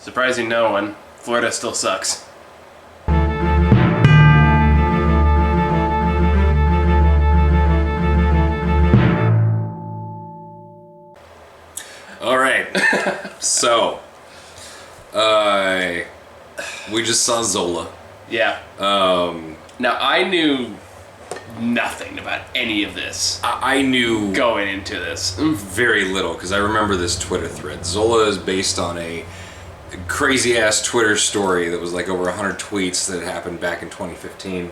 Surprising no one, Florida still sucks. All right. So, we just saw Zola. Yeah. Now, I knew nothing about any of this I knew going into this. very little because I remember this Twitter thread. Zola is based on a crazy ass Twitter story that was like over 100 tweets that happened back in 2015.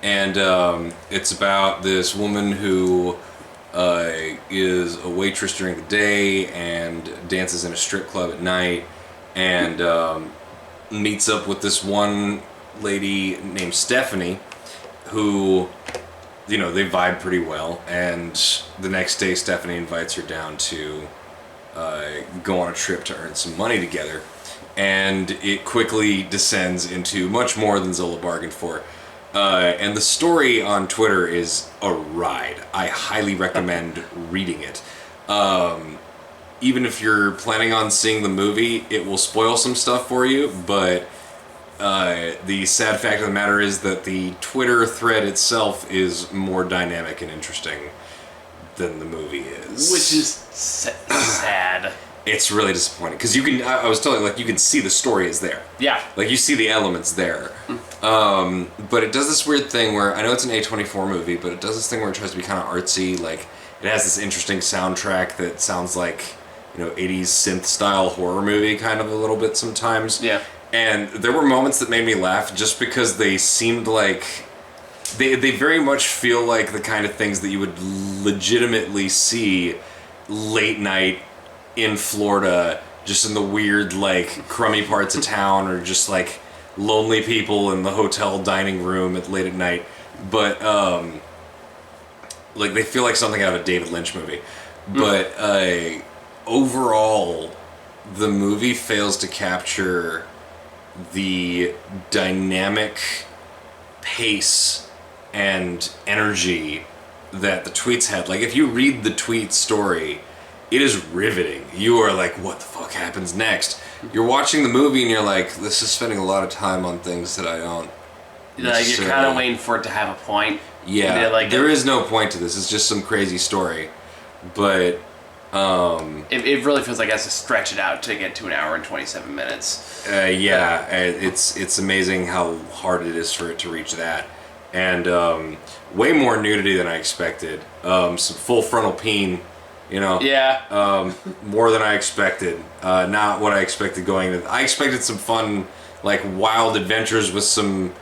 And it's about this woman who is a waitress during the day and dances in a strip club at night, and meets up with this one lady named Stephanie who, you know, they vibe pretty well, and the next day Stephanie invites her down to go on a trip to earn some money together, and it quickly descends into much more than Zola bargained for. And the story on Twitter is a ride. I highly recommend reading it. Even if you're planning on seeing the movie, it will spoil some stuff for you, but the sad fact of the matter is that the Twitter thread itself is more dynamic and interesting than the movie is. Which is sad. It's really disappointing because you can. I was telling you, like, you can see the story is there. Yeah. Like, you see the elements there. But it does this weird thing where I know it's an A24 movie, but it does this thing where it tries to be kind of artsy. Like, it has this interesting soundtrack that sounds like, you know, 80s synth style horror movie kind of a little bit sometimes. Yeah. And there were moments that made me laugh just because they seemed like they very much feel like the kind of things that you would legitimately see late night in Florida, just in the weird, like, crummy parts of town, or just like lonely people in the hotel dining room late at night. But like, they feel like something out of a David Lynch movie. But overall, the movie fails to capture the dynamic pace and energy that the tweets had. Like, if you read the tweet story, it is riveting. You are like, what the fuck happens next? You're watching the movie and you're like, this is spending a lot of time on things that I don't Like, you're kind of waiting for it to have a point. Yeah, like, there is no point to this. It's just some crazy story. But it really feels like it has to stretch it out to get to an hour and 27 minutes. It's amazing how hard it is for it to reach that. And way more nudity than I expected. Some full frontal peen, you know. Yeah. More than I expected. Not what I expected going into. I expected some fun, like, wild adventures with some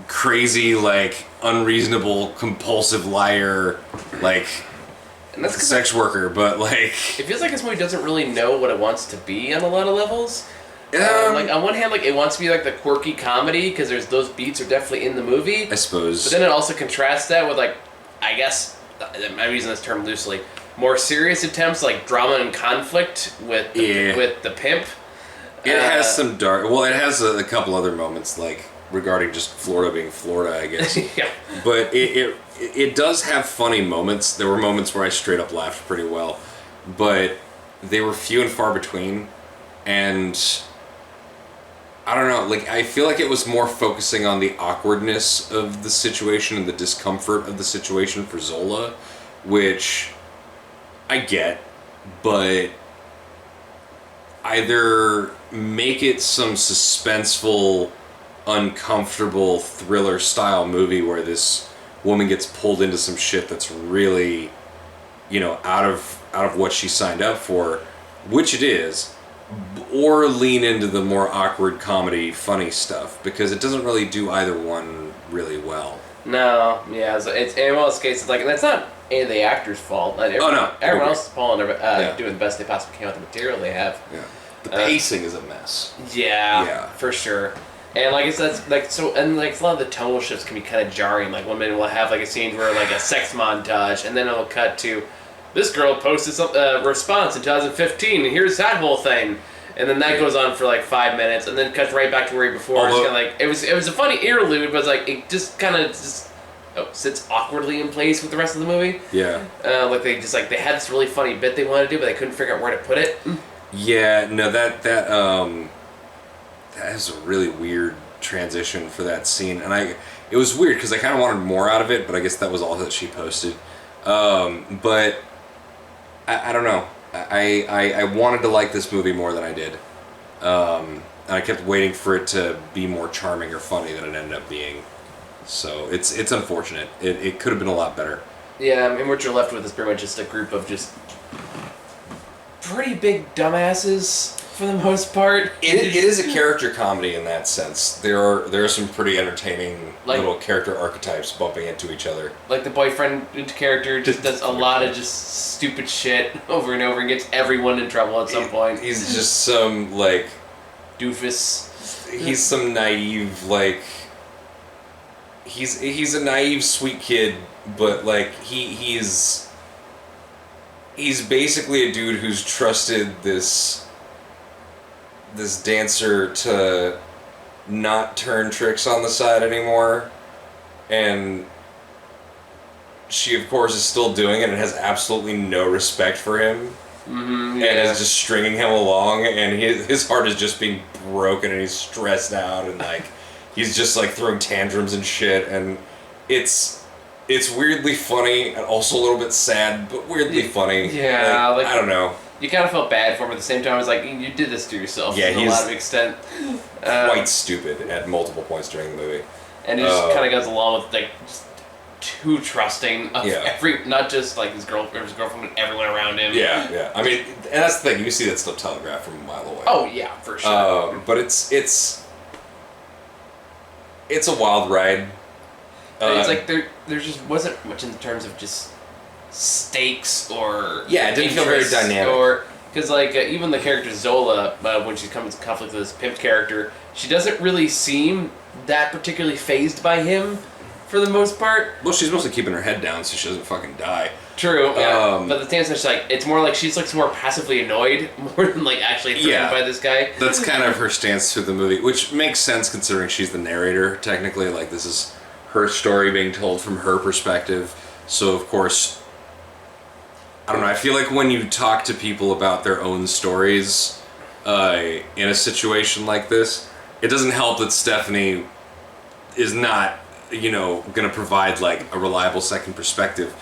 crazy, like, unreasonable, compulsive liar, like, And that's sex worker, but, like, it feels like this movie doesn't really know what it wants to be on a lot of levels. Like, on one hand, like, it wants to be like the quirky comedy because there's those beats are definitely in the movie. I suppose. But then it also contrasts that with, like, I guess I'm using this term loosely, more serious attempts like drama and conflict with the pimp. It has some dark. Well, it has a couple other moments, like, regarding just Florida being Florida, I guess. Yeah. But it does have funny moments. There were moments where I straight up laughed pretty well, but they were few and far between, and I don't know, like, I feel like it was more focusing on the awkwardness of the situation and the discomfort of the situation for Zola, which I get, but either make it some suspenseful, uncomfortable thriller style movie where this woman gets pulled into some shit that's really, you know, out of what she signed up for, which it is, or lean into the more awkward comedy funny stuff, because it doesn't really do either one really well. No, yeah, so it's in most cases, like, and that's not any of the actors' fault. Like, everyone else is falling, doing the best they possibly can with the material they have. Yeah, the pacing is a mess. Yeah, for sure. And like that's like so, and like a lot of the tonal shifts can be kind of jarring. Like one minute we'll have like a scene where like a sex montage, and then it'll cut to this girl posted some response in 2015, and here's that whole thing, and then that goes on for like 5 minutes, and then cuts right back to where before. It's kind of like it was a funny interlude, but it's like it just kind of sits awkwardly in place with the rest of the movie. Yeah. Like they had this really funny bit they wanted to do, but they couldn't figure out where to put it. Yeah, no, that is a really weird transition for that scene, and it was weird because I kind of wanted more out of it, but I guess that was all that she posted. But I don't know. I wanted to like this movie more than I did, and I kept waiting for it to be more charming or funny than it ended up being. So it's unfortunate. It could have been a lot better. Yeah, and what you're left with is pretty much just a group of just pretty big dumbasses for the most part. It is a character comedy in that sense. There are some pretty entertaining little character archetypes bumping into each other. Like the boyfriend character just does a lot of just stupid shit over and over and gets everyone in trouble at some point. He's just some like doofus. He's some naive like. He's a naive sweet kid, but like he's basically a dude who's trusted this dancer to not turn tricks on the side anymore, and she of course is still doing it and has absolutely no respect for him. Mm-hmm, and is just stringing him along, and his heart is just being broken, and he's stressed out, and like he's just like throwing tantrums and shit, and it's weirdly funny and also a little bit sad, but weirdly funny. Yeah, like I don't know. You kind of felt bad for him at the same time. I was like, you did this to yourself. Yeah, to a lot of extent. Quite stupid at multiple points during the movie. And he just kind of goes along with like just too trusting of not just like his girlfriend, but everyone around him. Yeah, yeah. I mean, and that's the thing. You see that stuff telegraphed from a mile away. Oh yeah, for sure. But it's a wild ride. It's like there just wasn't much in terms of just stakes or it didn't feel very dynamic. Or because like even the character Zola, when she comes in conflict with this pimp character, she doesn't really seem that particularly fazed by him for the most part. Well, she's mostly keeping her head down so she doesn't fucking die. True, yeah. But the thing is, like, it's more like she's like more passively annoyed more than like actually threatened by this guy. That's kind of her stance through the movie, which makes sense considering she's the narrator. Technically, like this is her story being told from her perspective. So of course, I don't know. I feel like when you talk to people about their own stories in a situation like this, it doesn't help that Stephanie is not, going to provide like a reliable second perspective.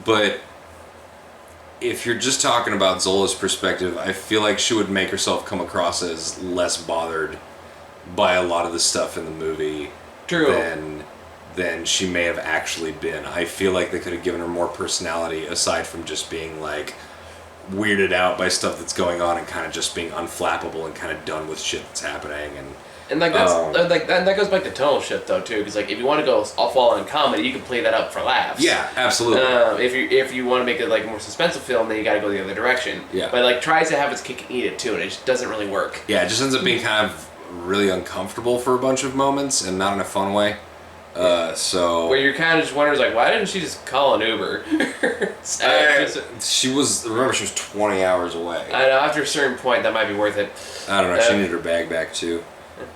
But if you're just talking about Zola's perspective, I feel like she would make herself come across as less bothered by a lot of the stuff in the movie than she may have actually been. I feel like they could have given her more personality aside from just being like weirded out by stuff that's going on and kind of just being unflappable and kind of done with shit that's happening. And like that's that goes back to tonal shift though too, because like if you want to go all on comedy, you can play that up for laughs. Yeah, absolutely. If you want to make it like a more suspenseful film, then you got to go the other direction. Yeah. But like tries to have its cake and eat it too, and it just doesn't really work. Yeah, it just ends up being kind of really uncomfortable for a bunch of moments and not in a fun way. So where you're kind of just wondering like, why didn't she just call an Uber? She was 20 hours away. I know, after a certain point that might be worth it. I don't know. She needed her bag back too.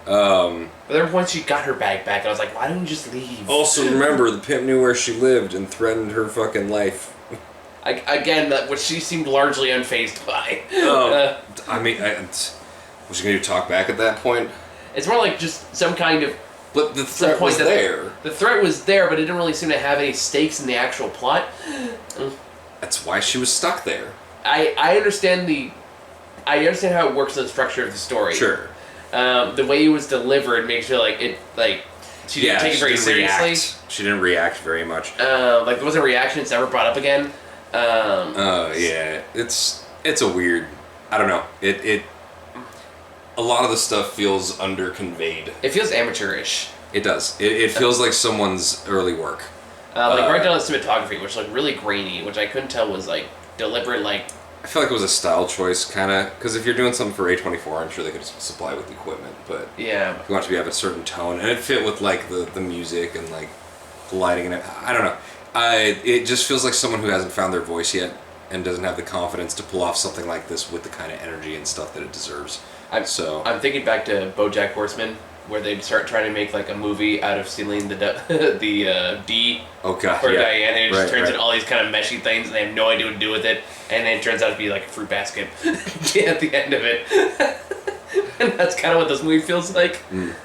But there were points she got her bag back, and I was like, why didn't you just leave? Also, remember, the pimp knew where she lived and threatened her fucking life. Again, what she seemed largely unfazed by. I mean, was she going to talk back at that point? It's more like just some kind of... But the threat was there. The threat was there, but it didn't really seem to have any stakes in the actual plot. That's why she was stuck there. I understand how it works in the structure of the story. Sure. The way it was delivered makes you like she didn't take it very seriously. She didn't react very much. There wasn't a reaction. It's never brought up again. Yeah, it's a weird. I don't know. It a lot of the stuff feels under-conveyed. It feels amateurish. It does. It feels like someone's early work. Right down to cinematography, which is like really grainy, which I couldn't tell was like deliberate. Like I feel like it was a style choice, kind of, because if you're doing something for A24, I'm sure they could supply with equipment, but yeah, you want it to have a certain tone, and it fit with like the music and like the lighting and it. I don't know. It just feels like someone who hasn't found their voice yet and doesn't have the confidence to pull off something like this with the kind of energy and stuff that it deserves. I'm thinking back to BoJack Horseman, where they'd start trying to make like a movie out of stealing the D Oh god. for Yeah. Diane, and it just Right, turns right. into all these kind of meshy things, and they have no idea what to do with it, and then it turns out to be like a fruit basket at the end of it. And that's kind of what this movie feels like.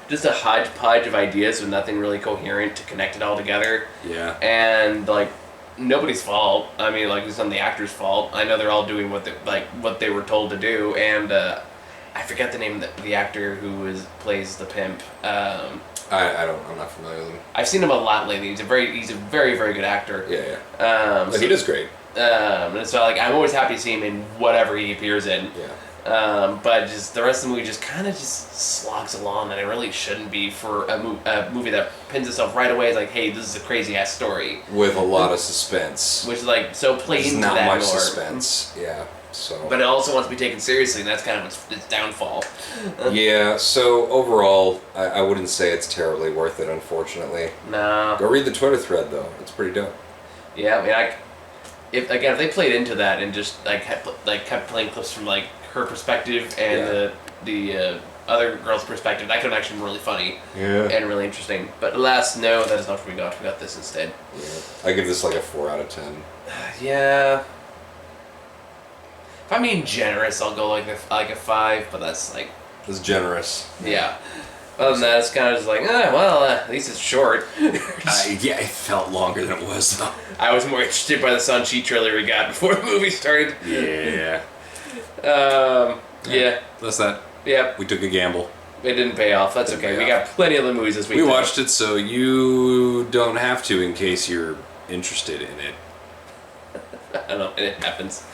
Just a hodgepodge of ideas with nothing really coherent to connect it all together. Yeah. And like nobody's fault. I mean, like it's not the actor's fault. I know they're all doing what they were told to do, and I forget the name of the actor who plays the pimp. I'm not familiar with him. I've seen him a lot lately. He's a very very good actor. Yeah. So, he does great. and so like I'm always happy to see him in whatever he appears in. Yeah. But just the rest of the movie just kind of just slogs along, and it really shouldn't be for a movie that pins itself right away. It's like, hey, this is a crazy ass story With a lot of suspense. which is like so played There's into not that much lore. suspense. Yeah. So. But it also wants to be taken seriously, and that's kind of its downfall. Yeah. So overall, I wouldn't say it's terribly worth it. Unfortunately. No. Go read the Twitter thread though. It's pretty dope. Yeah, I mean, if they played into that and just kept playing clips from like her perspective and the other girl's perspective, that could have actually been really funny and really interesting. But alas, no, that is not what we got. We got this instead. Yeah. I give this like a 4 out of 10. Yeah. If I'm being generous, I'll go like a 5, but that's like It's generous. yeah. Other than that, it's kind of just like, at least it's short. Yeah, it felt longer than it was though. I was more interested by the Sun Chi trailer we got before the movie started. Yeah. Yeah. That's that. Yep. We took a gamble. It didn't pay off. That's Didn't okay. pay We off. got plenty of the movies this week. We watched it, so you don't have to in case you're interested in it. I don't know. It happens.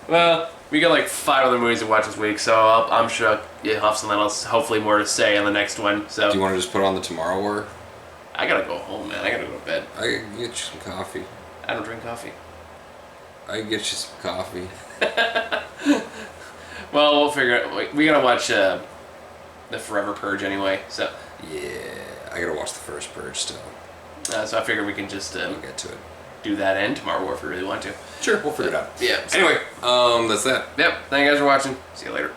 Well, we got like 5 other movies to watch this week, so I'm sure you'll have something else, hopefully more to say on the next one. So Do you want to just put on the Tomorrow War? I gotta go home, man. I gotta go to bed. I can get you some coffee. I don't drink coffee. I can get you some coffee. Well, we'll figure it. We gotta watch the Forever Purge anyway. So Yeah, I gotta watch the first Purge still. so I figure we can just We'll get to it. do that and Tomorrow War if we really want to. Sure, we'll figure it out. Yeah. So, Anyway, that's that. yep. Thank you guys for watching. See you later.